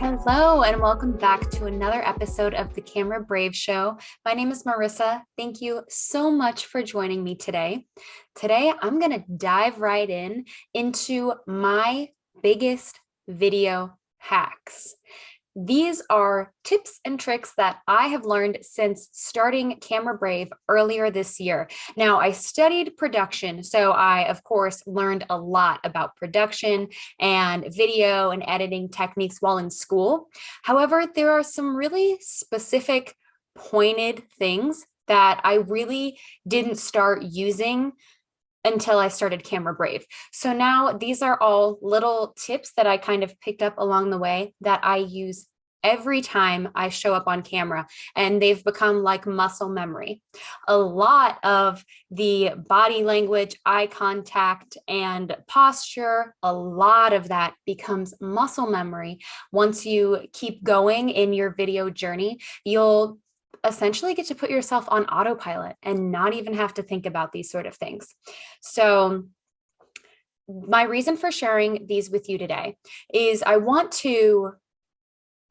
Hello, and welcome back to another episode of the Camera Brave Show. My name is Marissa. Thank you so much for joining me today. Today, I'm going to dive right into my biggest video hacks. These are tips and tricks that I have learned since starting Camera Brave earlier this year. Now, I studied production, so I, of course, learned a lot about production and video and editing techniques while in school. However, there are some really specific, pointed things that I really didn't start using until I started Camera Brave. So now these are all little tips that I kind of picked up along the way that I use every time I show up on camera, and they've become like muscle memory. A lot of the body language, eye contact, and posture, a lot of that becomes muscle memory. Once you keep going in your video journey, you'll essentially get to put yourself on autopilot and not even have to think about these sort of things. So my reason for sharing these with you today is I want to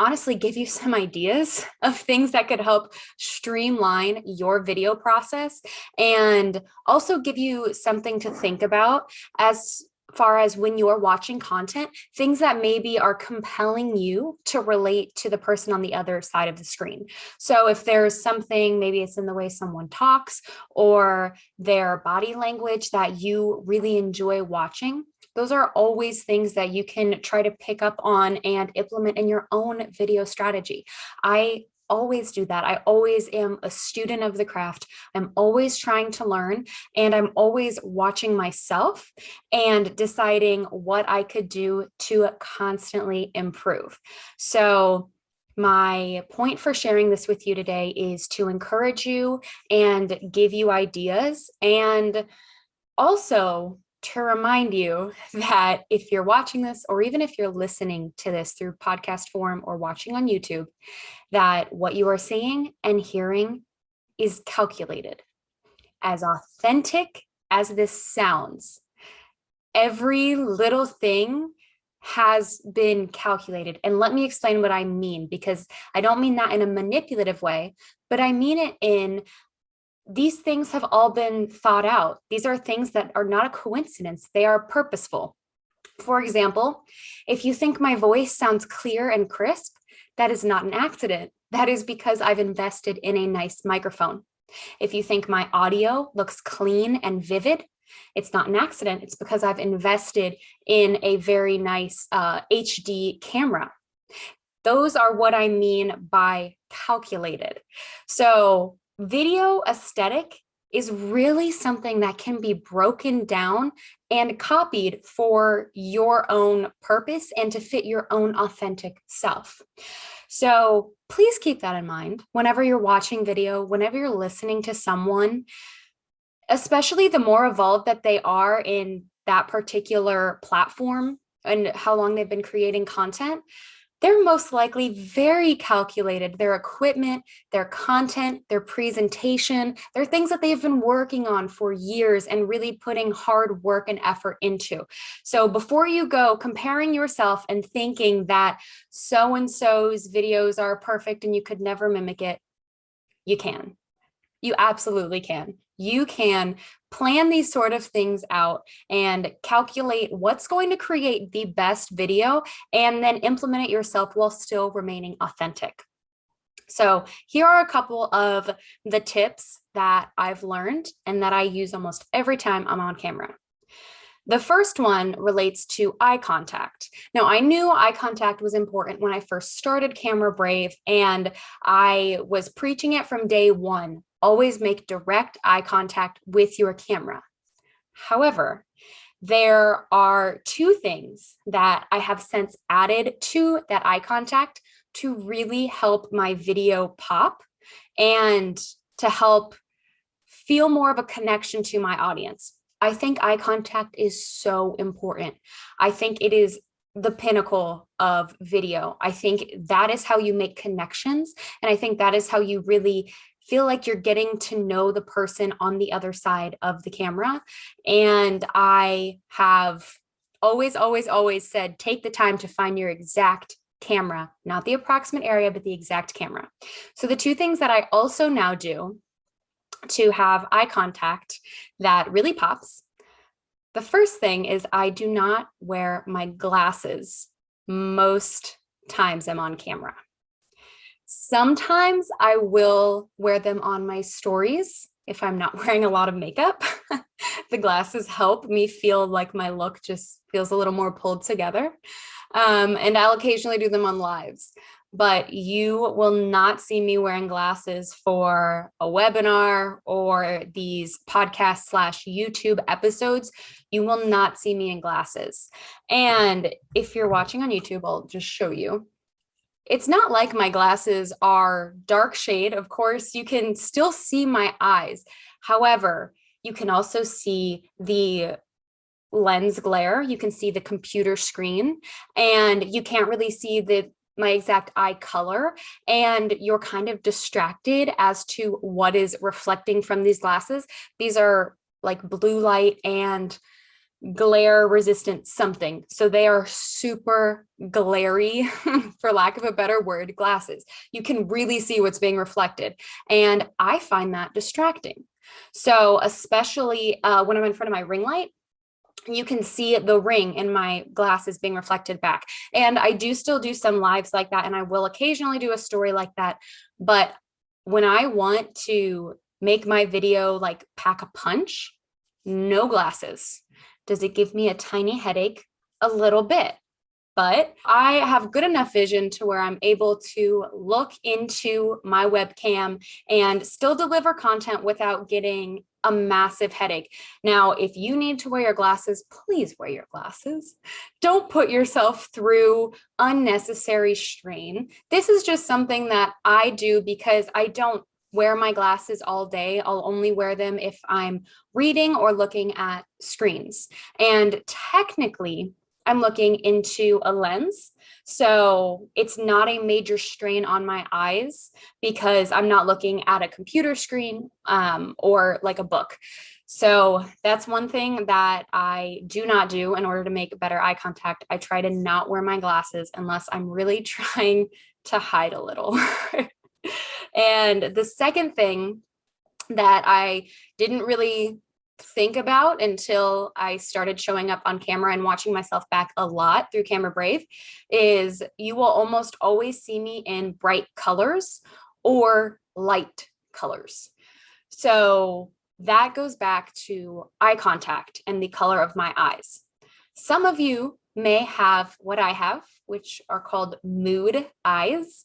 honestly give you some ideas of things that could help streamline your video process and also give you something to think about as far as when you're watching content, things that maybe are compelling you to relate to the person on the other side of the screen. So if there's something, maybe it's in the way someone talks or their body language that you really enjoy watching, those are always things that you can try to pick up on and implement in your own video strategy. I always do that. I always am a student of the craft. I'm always trying to learn, and I'm always watching myself and deciding what I could do to constantly improve. So my point for sharing this with you today is to encourage you and give you ideas, and also to remind you that if you're watching this, or even if you're listening to this through podcast form or watching on YouTube, that what you are seeing and hearing is calculated. As authentic as this sounds, every little thing has been calculated. And let me explain what I mean, because I don't mean that in a manipulative way, but I mean it in these things have all been thought out. These are things that are not a coincidence. They are purposeful. For example, if you think my voice sounds clear and crisp, that is not an accident. That is because I've invested in a nice microphone. If you think my audio looks clean and vivid, it's not an accident. It's because I've invested in a very nice HD camera. Those are what I mean by calculated. So video aesthetic is really something that can be broken down and copied for your own purpose and to fit your own authentic self. So please keep that in mind whenever you're watching video, whenever you're listening to someone, especially the more evolved that they are in that particular platform and how long they've been creating content. They're most likely very calculated. Their equipment, their content, their presentation, they're things that they've been working on for years and really putting hard work and effort into. So before you go comparing yourself and thinking that so-and-so's videos are perfect and you could never mimic it, you can. You absolutely can. You can plan these sort of things out and calculate what's going to create the best video and then implement it yourself while still remaining authentic. So here are a couple of the tips that I've learned and that I use almost every time I'm on camera. The first one relates to eye contact. Now, I knew eye contact was important when I first started Camera Brave, and I was preaching it from day one. Always make direct eye contact with your camera. However, there are two things that I have since added to that eye contact to really help my video pop and to help feel more of a connection to my audience. I think eye contact is so important. I think it is the pinnacle of video. I think that is how you make connections. And I think that is how you really feel like you're getting to know the person on the other side of the camera. And I have always said, take the time to find your exact camera, not the approximate area, but the exact camera. So the two things that I also now do to have eye contact that really pops. The first thing is I do not wear my glasses most times I'm on camera. Sometimes I will wear them on my stories if I'm not wearing a lot of makeup. The glasses help me feel like my look just feels a little more pulled together. And I'll occasionally do them on lives. But you will not see me wearing glasses for a webinar or these podcast / YouTube episodes. You will not see me in glasses. And if you're watching on YouTube, I'll just show you. It's not like my glasses are dark shade. Of course, you can still see my eyes. However, you can also see the lens glare. You can see the computer screen, and you can't really see my exact eye color, and you're kind of distracted as to what is reflecting from these glasses. These are like blue light and glare resistant something. So they are super glary, for lack of a better word, glasses. You can really see what's being reflected. And I find that distracting. So especially when I'm in front of my ring light, you can see the ring in my glasses being reflected back. And I do still do some lives like that. And I will occasionally do a story like that. But when I want to make my video like pack a punch, no glasses. Does it give me a tiny headache? A little bit. But I have good enough vision to where I'm able to look into my webcam and still deliver content without getting a massive headache. Now, if you need to wear your glasses, please wear your glasses. Don't put yourself through unnecessary strain. This is just something that I do because I don't wear my glasses all day. I'll only wear them if I'm reading or looking at screens. And technically, I'm looking into a lens. So it's not a major strain on my eyes because I'm not looking at a computer screen or like a book. So that's one thing that I do not do in order to make better eye contact. I try to not wear my glasses unless I'm really trying to hide a little. And the second thing that I didn't really think about until I started showing up on camera and watching myself back a lot through Camera Brave is you will almost always see me in bright colors or light colors. So that goes back to eye contact and the color of my eyes. Some of you may have what I have, which are called mood eyes.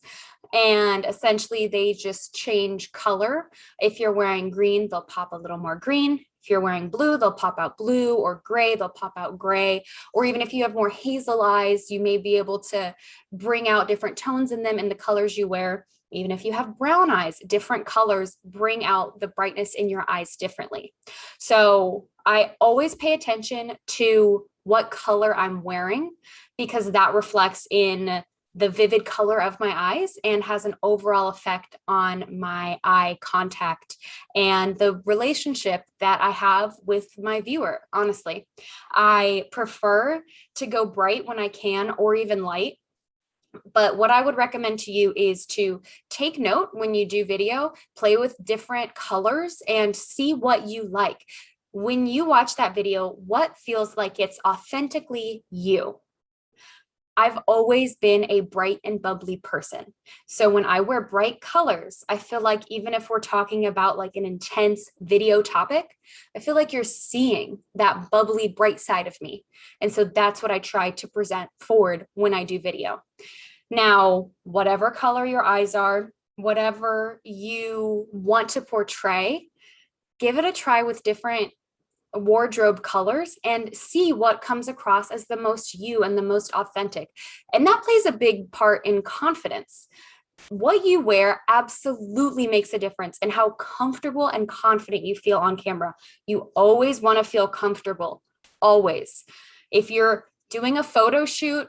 And essentially they just change color. If you're wearing green, they'll pop a little more green. If you're wearing blue, they'll pop out blue, or gray, they'll pop out gray. Or even if you have more hazel eyes, you may be able to bring out different tones in them in the colors you wear. Even if you have brown eyes, different colors bring out the brightness in your eyes differently. So I always pay attention to what color I'm wearing because that reflects in the vivid color of my eyes and has an overall effect on my eye contact and the relationship that I have with my viewer. Honestly, I prefer to go bright when I can or even light. But what I would recommend to you is to take note when you do video, play with different colors and see what you like. When you watch that video, what feels like it's authentically you? I've always been a bright and bubbly person. So when I wear bright colors, I feel like even if we're talking about like an intense video topic, I feel like you're seeing that bubbly, bright side of me. And so that's what I try to present forward when I do video. Now, whatever color your eyes are, whatever you want to portray, give it a try with different wardrobe colors and see what comes across as the most you and the most authentic. And that plays a big part in confidence. What you wear absolutely makes a difference in how comfortable and confident you feel on camera. You always want to feel comfortable, always. If you're doing a photo shoot,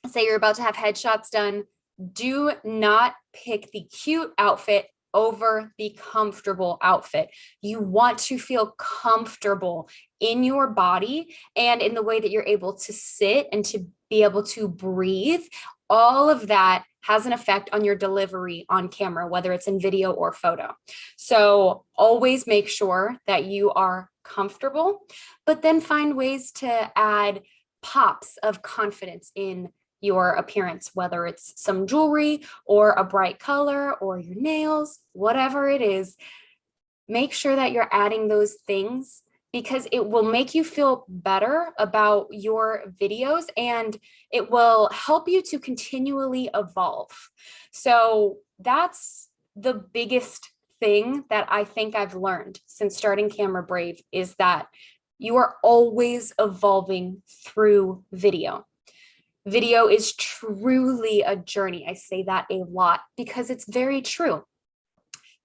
say you're about to have headshots done, do not pick the cute outfit over the comfortable outfit. You want to feel comfortable in your body and in the way that you're able to sit and to be able to breathe all of that has an effect on your delivery on camera, whether it's in video or photo. So always make sure that you are comfortable, but then find ways to add pops of confidence in your appearance, whether it's some jewelry or a bright color or your nails, whatever it is. Make sure that you're adding those things because it will make you feel better about your videos and it will help you to continually evolve. So that's the biggest thing that I think I've learned since starting Camera Brave is that you are always evolving through video. Video is truly a journey. I say that a lot because it's very true.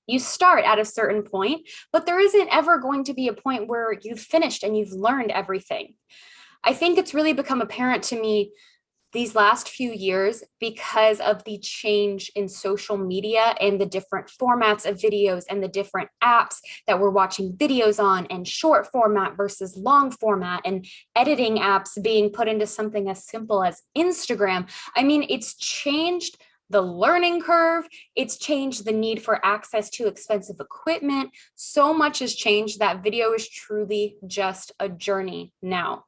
You start at a certain point, but there isn't ever going to be a point where you've finished and you've learned everything. I think it's really become apparent to me these last few years because of the change in social media and the different formats of videos and the different apps that we're watching videos on and short format versus long format and editing apps being put into something as simple as Instagram. I mean, it's changed the learning curve. It's changed the need for access to expensive equipment. So much has changed that video is truly just a journey now.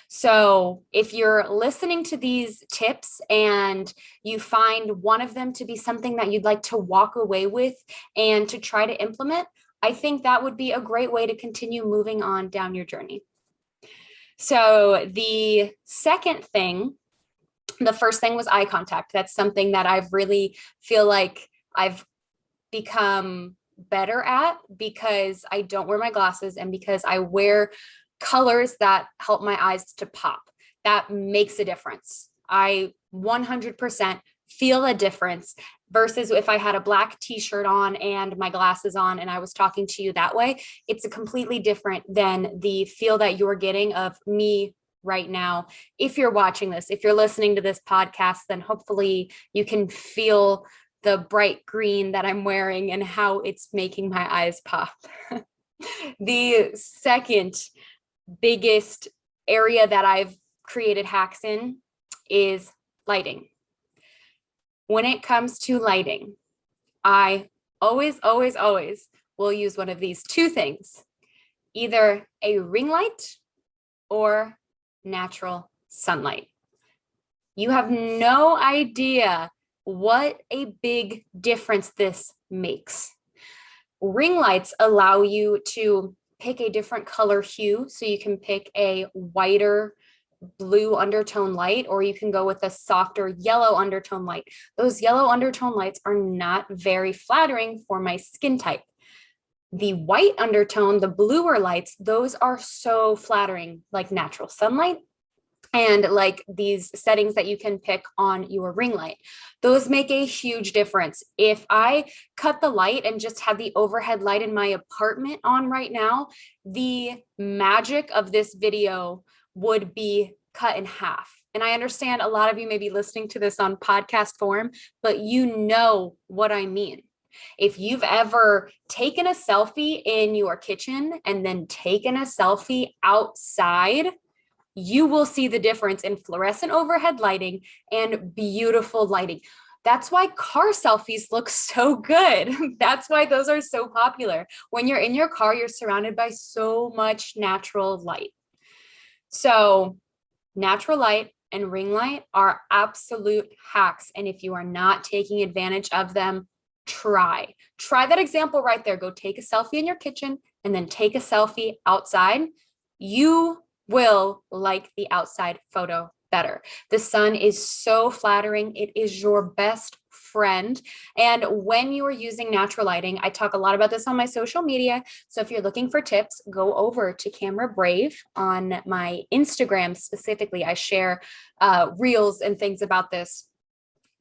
So if you're listening to these tips and you find one of them to be something that you'd like to walk away with and to try to implement, I think that would be a great way to continue moving on down your journey. So the second thing, the first thing was eye contact. That's something that I've really feel like I've become better at because I don't wear my glasses and because I wear colors that help my eyes to pop. That makes a difference. I 100% feel a difference versus if I had a black t-shirt on and my glasses on and I was talking to you that way. It's a completely different than the feel that you're getting of me right now. If you're watching this, if you're listening to this podcast, then hopefully you can feel the bright green that I'm wearing and how it's making my eyes pop. The second biggest area that I've created hacks in is lighting. When it comes to lighting, I always will use one of these two things, either a ring light or natural sunlight. You have no idea what a big difference this makes. Ring lights allow you to pick a different color hue. So you can pick a whiter blue undertone light, or you can go with a softer yellow undertone light. Those yellow undertone lights are not very flattering for my skin type. The white undertone, the bluer lights, those are so flattering, like natural sunlight and like these settings that you can pick on your ring light. Those make a huge difference. If I cut the light and just have the overhead light in my apartment on right now, the magic of this video would be cut in half. And I understand a lot of you may be listening to this on podcast form, but you know what I mean. If you've ever taken a selfie in your kitchen and then taken a selfie outside, you will see the difference in fluorescent overhead lighting and beautiful lighting. That's why car selfies look so good. That's why those are so popular. When you're in your car, you're surrounded by so much natural light. So natural light and ring light are absolute hacks. And if you are not taking advantage of them, try that example right there. Go take a selfie in your kitchen and then take a selfie outside. You will like the outside photo better. The sun is so flattering. It is your best friend. And when you are using natural lighting, I talk a lot about this on my social media. So if you're looking for tips, go over to Camera Brave on my Instagram specifically. I share reels and things about this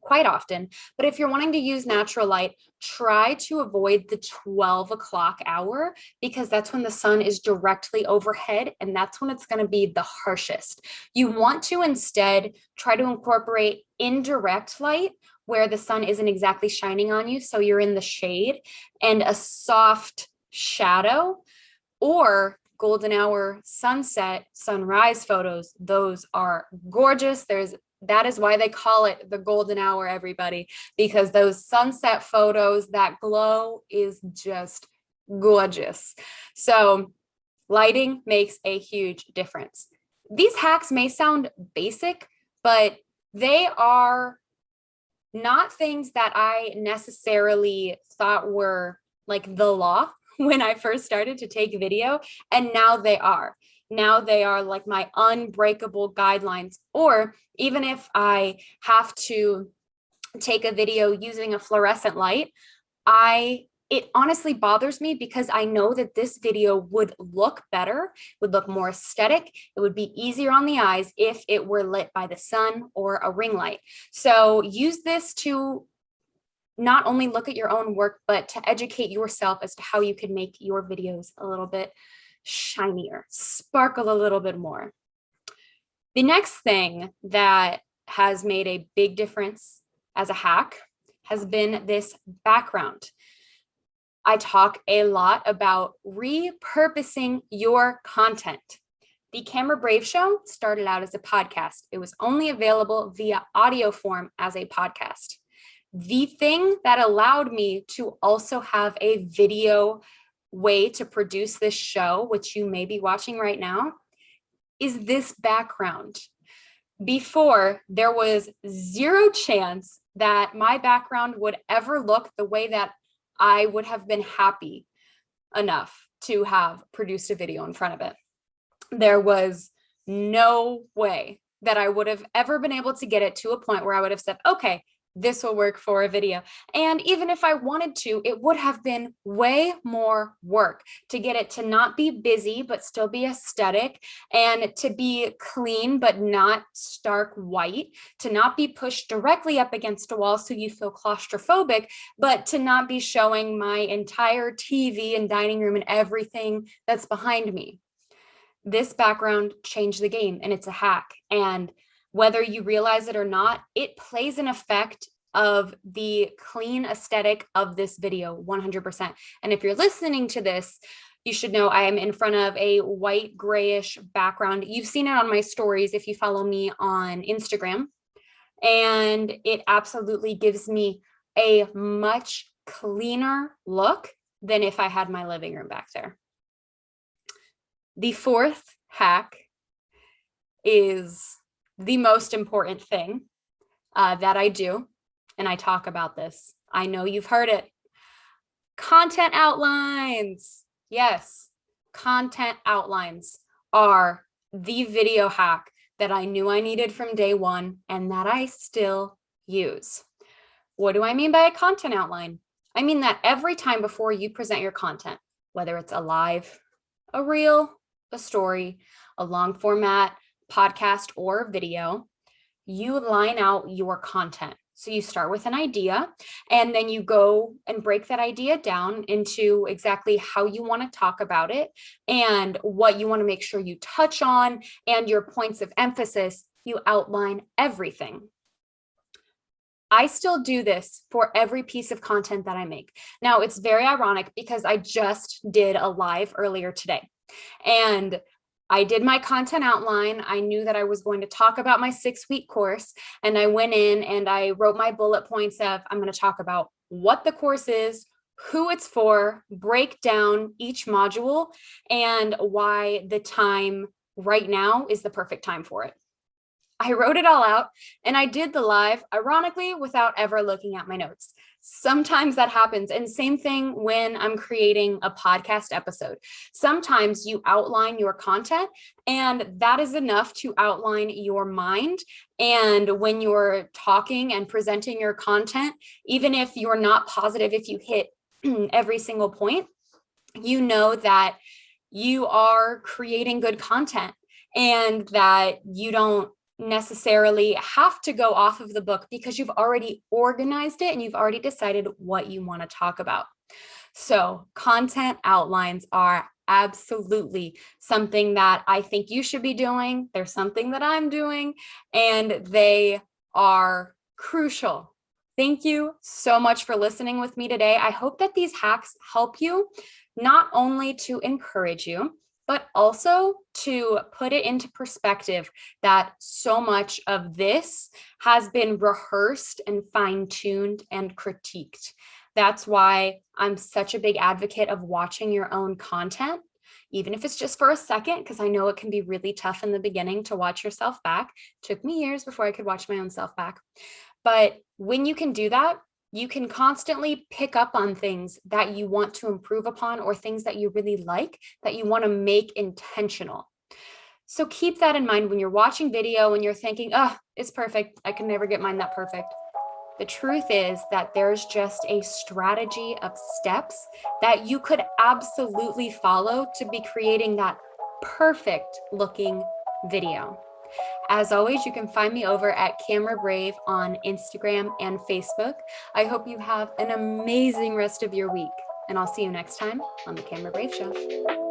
quite often. But if you're wanting to use natural light, try to avoid the 12 o'clock hour because that's when the sun is directly overhead and that's when it's going to be the harshest. You want to instead try to incorporate indirect light where the sun isn't exactly shining on you, so you're in the shade, and a soft shadow, or golden hour sunset, sunrise photos. Those are gorgeous. There's that is why they call it the golden hour, everybody, because those sunset photos, that glow is just gorgeous. So lighting makes a huge difference. These hacks may sound basic, but they are not things that I necessarily thought were like the law when I first started to take video. And now they are. Now they are like my unbreakable guidelines. Or even if I have to take a video using a fluorescent light, it honestly bothers me because I know that this video would look better, would look more aesthetic. It would be easier on the eyes if it were lit by the sun or a ring light. So use this to not only look at your own work, but to educate yourself as to how you can make your videos a little bit shinier, sparkle a little bit more. The next thing that has made a big difference as a hack has been this background. I talk a lot about repurposing your content. The Camera Brave Show started out as a podcast. It was only available via audio form as a podcast. The thing that allowed me to also have a video way to produce this show, which you may be watching right now, is this background. Before, there was zero chance that my background would ever look the way that I would have been happy enough to have produced a video in front of it. There was no way that I would have ever been able to get it to a point where I would have said, okay, this will work for a video. And even if I wanted to, it would have been way more work to get it to not be busy, but still be aesthetic, and to be clean, but not stark white, to not be pushed directly up against a wall so you feel claustrophobic, but to not be showing my entire TV and dining room and everything that's behind me. This background changed the game, and it's a hack. And whether you realize it or not, it plays an effect of the clean aesthetic of this video 100%. And if you're listening to this, you should know I am in front of a white grayish background. You've seen it on my stories if you follow me on Instagram. And it absolutely gives me a much cleaner look than if I had my living room back there. The fourth hack is the most important thing that I do, and I talk about this. I know you've heard it. Content outlines. Yes, content outlines are the video hack that I knew I needed from day one and that I still use. What do I mean by a content outline? I mean that every time before you present your content, whether it's a live, a reel, a story, a long format, podcast, or video, you line out your content. So you start with an idea, and then you go and break that idea down into exactly how you want to talk about it and what you want to make sure you touch on and your points of emphasis. You outline everything. I still do this for every piece of content that I make. Now, it's very ironic because I just did a live earlier today, and I did my content outline. I knew that I was going to talk about my 6-week course, and I went in and I wrote my bullet points of, I'm going to talk about what the course is, who it's for, break down each module, and why the time right now is the perfect time for it. I wrote it all out and I did the live, ironically, without ever looking at my notes. Sometimes that happens. And same thing when I'm creating a podcast episode. Sometimes you outline your content and that is enough to outline your mind. And when you're talking and presenting your content, even if you're not positive, if you hit every single point, you know that you are creating good content and that you don't necessarily have to go off of the book because you've already organized it and you've already decided what you want to talk about. So content outlines are absolutely something that I think you should be doing. They're something that I'm doing, and they are crucial. Thank you so much for listening with me today. I hope that these hacks help you not only to encourage you, but also to put it into perspective that so much of this has been rehearsed and fine-tuned and critiqued. That's why I'm such a big advocate of watching your own content, even if it's just for a second, because I know it can be really tough in the beginning to watch yourself back. It took me years before I could watch my own self back. But when you can do that, you can constantly pick up on things that you want to improve upon or things that you really like that you want to make intentional. So keep that in mind when you're watching video and you're thinking, oh, it's perfect. I can never get mine that perfect. The truth is that there's just a strategy of steps that you could absolutely follow to be creating that perfect looking video. As always, you can find me over at Camera Brave on Instagram and Facebook. I hope you have an amazing rest of your week, and I'll see you next time on the Camera Brave Show.